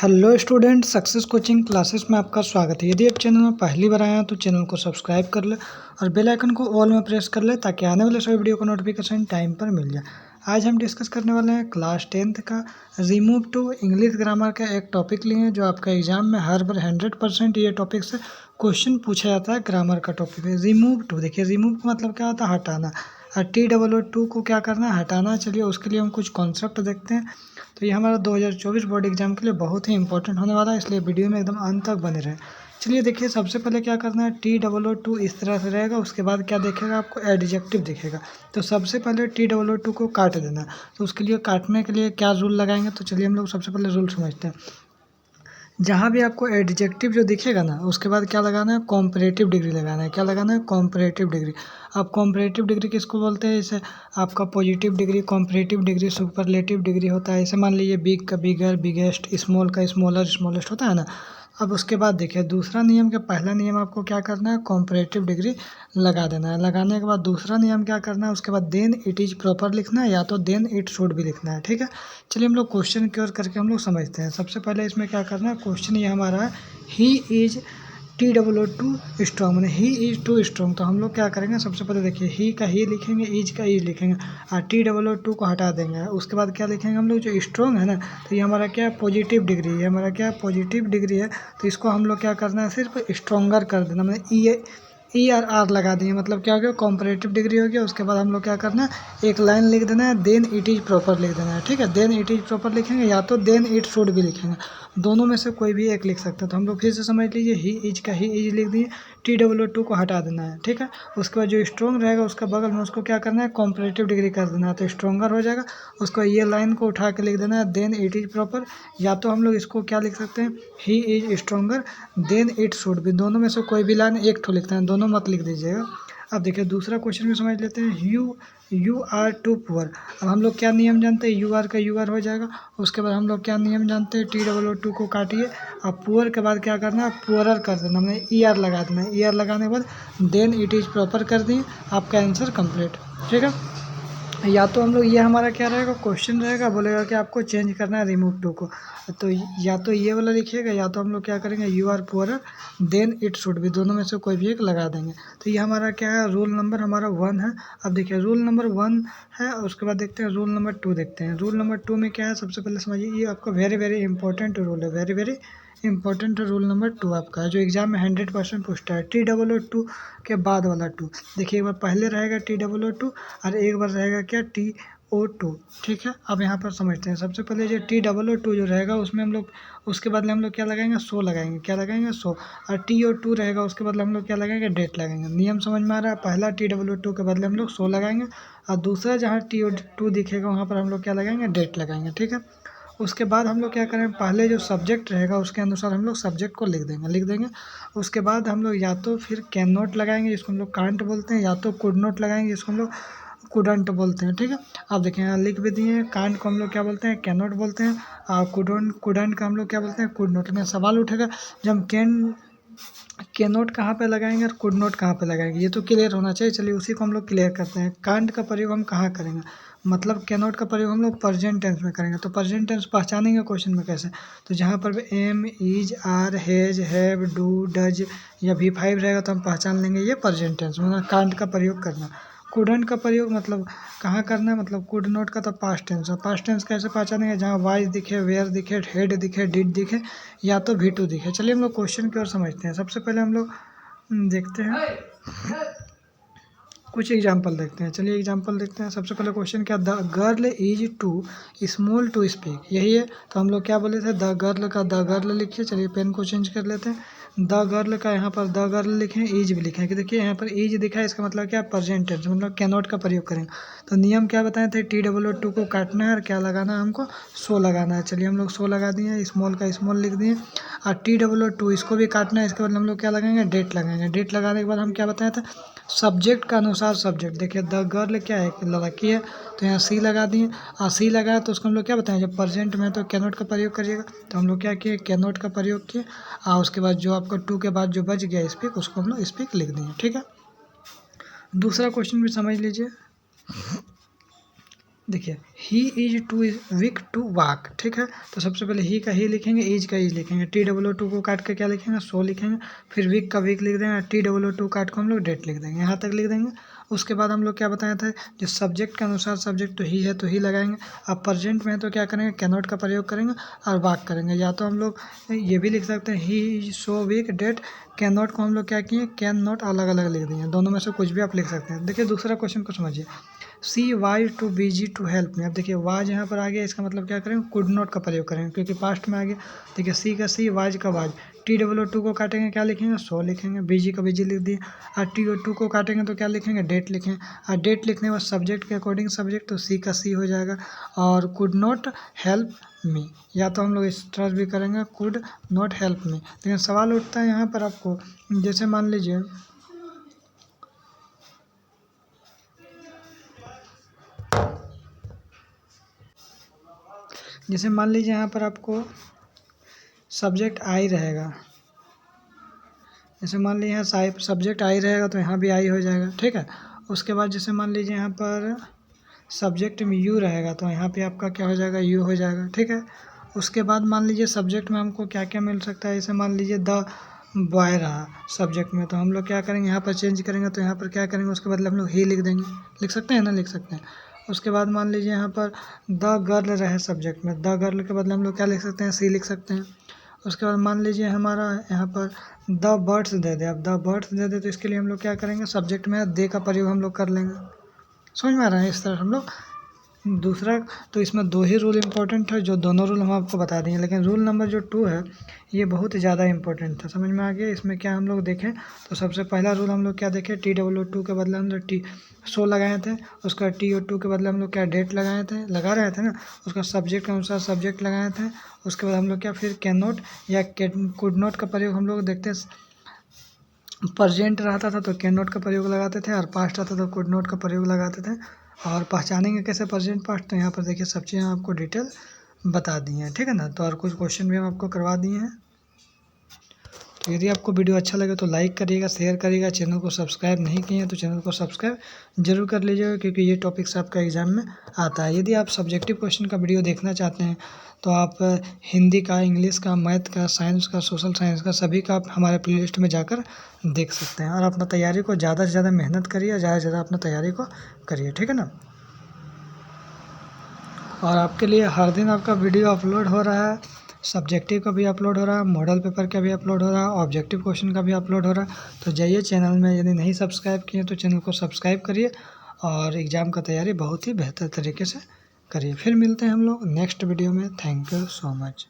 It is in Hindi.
Hello student, success coaching classes में आपका स्वागत है। यदि आप चैनल में पहली बार आए हैं तो चैनल को सब्सक्राइब कर ले और बेल आइकन को ऑल में प्रेस कर ले ताकि आने वाले सभी वीडियो का नोटिफिकेशन टाइम पर मिल जाए। आज हम डिस्कस करने वाले हैं क्लास 10th का रिमूव टू इंग्लिश ग्रामर का एक टॉपिक लिए जो आपका एग्जाम में हर बार 100% ये टॉपिक से क्वेश्चन पूछा जाता है। ग्रामर का टॉपिक है रिमूव टू। देखिए, रिमूव का मतलब क्या होता है? हटाना। और TOO को क्या करना है? हटाना। चलिए उसके लिए हम कुछ कॉन्सेप्ट देखते हैं। तो ये हमारा 2024 बोर्ड एग्जाम के लिए बहुत ही इंपॉर्टेंट होने वाला है, इसलिए वीडियो में एकदम अंत तक बने रहे। चलिए देखिए, सबसे पहले क्या करना है, TOO इस तरह से रहेगा। उसके बाद क्या देखेगा? आपको एडजेक्टिव दिखेगा। तो सबसे पहले TOO को काट देना है। तो उसके लिए काटने के लिए क्या रूल लगाएंगे? तो चलिए हम लोग सबसे पहले रूल समझते हैं। जहाँ भी आपको एडजेक्टिव जो दिखेगा ना, उसके बाद क्या लगाना है? कॉम्परेटिव डिग्री लगाना है। क्या लगाना है? Comparative degree. अब कॉम्परेटिव डिग्री किसको बोलते हैं? जैसे आपका positive degree, comparative degree, superlative degree होता है। ऐसे मान लीजिए बिग का बिगर, बिगेस्ट, स्मॉल का स्मॉलर, स्मॉलेस्ट होता है ना। अब उसके बाद देखिए दूसरा नियम के पहला नियम आपको क्या करना है? कॉम्परेटिव डिग्री लगा देना है। लगाने के बाद दूसरा नियम क्या करना है? उसके बाद देन इट इज़ प्रॉपर लिखना है, या तो देन इट शुड भी लिखना है। ठीक है, चलिए हम लोग क्वेश्चन की ओर करके हम लोग समझते हैं। सबसे पहले इसमें क्या करना है? क्वेश्चन ये हमारा है, ही इज TOO स्ट्रॉन्ग, मैंने ही इज टू स्ट्रॉन्ग। तो हम लोग क्या करेंगे? सबसे पहले देखिए, ही का ही लिखेंगे, इज का इज लिखेंगे और TOO को हटा देंगे। उसके बाद क्या लिखेंगे हम लोग? जो स्ट्रॉन्ग है ना, तो ये हमारा क्या है? पॉजिटिव डिग्री है। हमारा क्या है? पॉजिटिव डिग्री है। तो इसको हम लोग क्या करना है? सिर्फ स्ट्रॉन्गर कर देना। मैंने ER लगा दिए, मतलब क्या हो गया? कॉम्परेटिव डिग्री हो गया। उसके बाद हम लोग क्या करना है? एक लाइन लिख देना है, देन इट इज़ प्रॉपर लिख देना है। ठीक है, देन इट इज़ प्रॉपर लिखेंगे, या तो देन इट शुड भी लिखेंगे। दोनों में से कोई भी एक लिख सकते हैं। तो हम लोग फिर से समझ लीजिए, ही इज का ही इज लिख दिए, TOO को हटा देना है। ठीक है, उसके बाद जो स्ट्रॉन्ग रहेगा उसका बगल में उसको क्या करना है? कॉम्परेटिव डिग्री कर देना है, तो स्ट्रॉन्गर हो जाएगा। उसको ये लाइन को उठा के लिख देना है, देन इट इज़ प्रॉपर। या तो हम लोग इसको क्या लिख सकते हैं? He is stronger than it should भी। दोनों में से कोई भी लाइन एक ठो लिखते हैं, दोनों मत लिख दीजिएगा। अब देखिए दूसरा क्वेश्चन भी समझ लेते हैं। You are too poor. अब हम लोग क्या नियम जानते हैं? यू आर का यू आर हो जाएगा। उसके बाद हम लोग क्या नियम जानते हैं? TOO को काटिए। अब पुअर के बाद क्या करना है? पुअरर कर देना, हमने ER लगा देना है। ER लगाने के बाद देन इट इज़ प्रॉपर कर दिए, आपका आंसर कंप्लीट। ठीक है, या तो हम लोग ये हमारा क्या रहेगा? क्वेश्चन रहेगा, बोलेगा कि आपको चेंज करना है रिमूव टू को। तो या तो ये वाला लिखिएगा, या तो हम लोग क्या करेंगे? You are poorer than it should भी। दोनों में से कोई भी एक लगा देंगे। तो ये हमारा क्या है? रूल नंबर हमारा 1 है। अब देखिए रूल नंबर 1 है, और उसके बाद देखते हैं रूल नंबर 2 देखते हैं। रूल नंबर 2 में क्या है? सबसे पहले समझिए, ये आपका वेरी वेरी इंपॉर्टेंट रूल है। Very very important rule number 2 आपका है, जो एग्जाम में 100% पूछता है। TOO के बाद वाला 2 देखिए, एक बार पहले रहेगा TOO और एक बार रहेगा क्या? TO2। ठीक है, अब यहाँ पर समझते हैं। सबसे पहले जो TOO जो रहेगा उसमें हम लोग उसके बदले हम लोग क्या लगाएंगे? 100 लगाएंगे। क्या लगाएंगे? 100। और TO2 रहेगा उसके बदले हम लोग क्या लगाएंगे? डेट लगाएंगे। नियम समझ में आ रहा है? पहला TOO के बदले हम लोग 100 लगाएंगे, और दूसरा जहाँ TO2 दिखेगा वहाँ पर हम लोग क्या लगाएंगे? डेट लगाएंगे। ठीक है, उसके बाद हम लोग क्या करें? पहले जो सब्जेक्ट रहेगा उसके अनुसार हम लोग सब्जेक्ट को लिख देंगे। उसके बाद हम लोग या तो फिर कैन नॉट लगाएंगे, जिसको हम लोग कांट बोलते हैं, या तो कुड नॉट लगाएंगे, जिसको हम लोग कुडंट बोलते हैं। ठीक है, आप देखें यहाँ लिख भी दिए हैं। कांट को हम लोग क्या बोलते हैं? कैन नॉट बोलते हैं। और कुडंट का हम लोग क्या बोलते हैं? Could not. में सवाल उठेगा, जब हम कैन नोट कहाँ पे लगाएंगे और कुड नोट कहाँ पे लगाएंगे, ये तो क्लियर होना चाहिए। चलिए उसी को हम लोग क्लियर करते हैं। कांट का प्रयोग हम कहाँ करेंगे? मतलब कैन नोट का प्रयोग हम लोग प्रेजेंट टेंस में करेंगे। तो प्रेजेंट टेंस पहचानेंगे क्वेश्चन में कैसे? तो जहाँ पर भी am, is, are, has, have, do, does या V5 रहेगा तो हम पहचान लेंगे ये प्रेजेंट टेंस। मतलब कांट का प्रयोग करना। कुडंट का प्रयोग मतलब कहाँ करना है? मतलब कुड नॉट का तो पास्ट टेंस है। पास्ट टेंस कैसे पहचानेंगे? जहाँ वाइज दिखे, वेयर दिखे, हेड दिखे, डिड दिखे, या तो V2 दिखे। चलिए हम लोग क्वेश्चन की ओर समझते हैं। सबसे पहले हम लोग देखते हैं, कुछ एग्जाम्पल देखते हैं। चलिए एग्जाम्पल देखते हैं। सबसे पहले क्वेश्चन क्या? The girl is too small to speak, यही है। तो हम लोग क्या बोले थे? द गर्ल का द गर्ल लिखिए। चलिए पेन को चेंज कर लेते हैं। द गर्ल का यहाँ पर द गर्ल लिखें, इज भी लिखें। कि देखिए यहाँ पर इज दिखा है, इसका मतलब क्या? प्रेजेंट टेंस, मतलब कैन नॉट का प्रयोग करेंगे। तो नियम क्या बताए थे? TOO को काटना है और क्या लगाना है हमको? 100 लगाना है। चलिए हम लोग 100 लगा दिए, स्मॉल का स्मॉल लिख दिए। और TOO इसको भी काटना है, इसके बाद हम लोग क्या लगाएंगे? डेट लगाएंगे। डेट लगाने के बाद हम क्या बताया था? सब्जेक्ट का अनुसार सब्जेक्ट। देखिए द गर्ल क्या है? लड़की है, तो यहाँ सी लगा दिए। और सी लगाया तो उसको हम लोग क्या बताएं? जब प्रेजेंट में है तो कैन नॉट का प्रयोग करिएगा। तो हम लोग क्या किए? कैन नॉट का प्रयोग किए। और उसके बाद जो आपका 2 के बाद जो बच गया स्पीक, उसको हम लोग स्पीक लिख दिए। ठीक है, दूसरा क्वेश्चन भी समझ लीजिए। देखिए he is too weak to walk, ठीक है। तो सबसे पहले ही का ही लिखेंगे, इज का इज लिखेंगे, TOO को काट के क्या लिखेंगे, सो लिखेंगे, फिर वीक का वीक लिख देंगे, TOO काट को हम लोग डेट लिख देंगे, यहाँ तक लिख देंगे। उसके बाद हम लोग क्या बताया था, जो सब्जेक्ट के अनुसार सब्जेक्ट तो ही है तो ही लगाएंगे। अब प्रेजेंट में है तो क्या करेंगे, कैन नॉट का प्रयोग करेंगे और वॉक करेंगे। या तो हम लोग ये भी लिख सकते हैं he is so weak that, can not को हम लोग क्या किए, कैन नॉट अलग अलग लिख दिए। दोनों में से कुछ भी आप लिख सकते हैं। देखिए दूसरा क्वेश्चन को समझिए, C why too busy to help me. अब देखिए वाज यहाँ पर आ गया, इसका मतलब क्या करेंगे, कुड नॉट का प्रयोग करेंगे क्योंकि पास्ट में आ गया। देखिए सी का सी, वाज का वाज, TOO को काटेंगे क्या लिखेंगे, सो लिखेंगे, बीजी का बीजी लिख दिए। और TOO को काटेंगे तो क्या लिखेंगे, डेट लिखेंगे। और डेट लिखने के बाद सब्जेक्ट के अकॉर्डिंग सब्जेक्ट, तो सी का सी हो जाएगा। और कुड नॉट हेल्प मी, या तो हम लोग इस तरह भी करेंगे, कुड नॉट हेल्प मी। लेकिन सवाल उठता है यहाँ पर आपको, जैसे मान लीजिए यहाँ पर आपको सब्जेक्ट आई रहेगा, जैसे मान लीजिए यहाँ सब्जेक्ट आई रहेगा तो यहाँ भी आई हो जाएगा, ठीक है। उसके बाद जैसे मान लीजिए यहाँ पर सब्जेक्ट में यू रहेगा तो यहाँ पे आपका क्या हो जाएगा, यू हो जाएगा, ठीक है। उसके बाद मान लीजिए सब्जेक्ट में हमको क्या क्या मिल सकता है, जैसे मान लीजिए द बॉय रहा सब्जेक्ट में, तो हम लोग क्या करेंगे, यहाँ पर चेंज करेंगे तो यहाँ पर क्या करेंगे, उसके बदले हम लोग ही लिख देंगे। लिख सकते हैं ना, लिख सकते हैं। उसके बाद मान लीजिए यहाँ पर द गर्ल रहे सब्जेक्ट में, द गर्ल के बदले हम लोग क्या लिख सकते हैं, सी लिख सकते हैं। उसके बाद मान लीजिए हमारा यहाँ पर द बर्ड्स दे दे, अब द बर्ड्स दे दे तो इसके लिए हम लोग क्या करेंगे, सब्जेक्ट में दे का प्रयोग हम लोग कर लेंगे। समझ में आ रहा है, इस तरह हम लोग दूसरा। तो इसमें दो ही रूल इम्पोर्टेंट है, जो दोनों रूल हम आपको बता देंगे, लेकिन रूल नंबर जो 2 है ये बहुत ज़्यादा इंपॉर्टेंट था। समझ में आ गया। इसमें क्या हम लोग देखें तो सबसे पहला रूल हम लोग क्या देखें, TOO के बदले हम लोग सो लगाए थे, उसका TOO के बदले हम लोग क्या डेट लगा रहे थे ना, उसका सब्जेक्ट के अनुसार सब्जेक्ट लगाए थे। उसके बाद हम लोग क्या फिर कैन नॉट या कुड नॉट का प्रयोग हम लोग देखते हैं। प्रेजेंट रहता था तो कैन नॉट का प्रयोग लगाते थे, और पास्ट रहता तो कुड नॉट का प्रयोग लगाते थे। और पहचानेंगे कैसे प्रेजेंट पास्ट, तो यहाँ पर देखिए सब चीज़ें आपको डिटेल बता दी हैं, ठीक है ना। तो और कुछ क्वेश्चन भी हम आपको करवा दिए हैं। तो यदि आपको वीडियो अच्छा लगे तो लाइक करिएगा, शेयर करिएगा, चैनल को सब्सक्राइब नहीं किए हैं तो चैनल को सब्सक्राइब जरूर कर लीजिएगा, क्योंकि ये टॉपिक्स आपका एग्जाम में आता है। यदि आप सब्जेक्टिव क्वेश्चन का वीडियो देखना चाहते हैं तो आप हिंदी का, इंग्लिश का, मैथ का, साइंस का, सोशल साइंस का, सभी का आप हमारे प्लेलिस्ट में जाकर देख सकते हैं। और अपना तैयारी को ज़्यादा से ज़्यादा मेहनत करिए, ज़्यादा से ज़्यादा अपना तैयारी को करिए, ठीक है ना। और आपके लिए हर दिन आपका वीडियो अपलोड हो रहा है, सब्जेक्टिव का भी अपलोड हो रहा है, मॉडल पेपर का भी अपलोड हो रहा है, ऑब्जेक्टिव क्वेश्चन का भी अपलोड हो रहा है। तो जाइए चैनल में, यदि नहीं सब्सक्राइब किए तो चैनल को सब्सक्राइब करिए और एग्ज़ाम का तैयारी बहुत ही बेहतर तरीके से करिए। फिर मिलते हैं हम लोग नेक्स्ट वीडियो में। Thank you so much.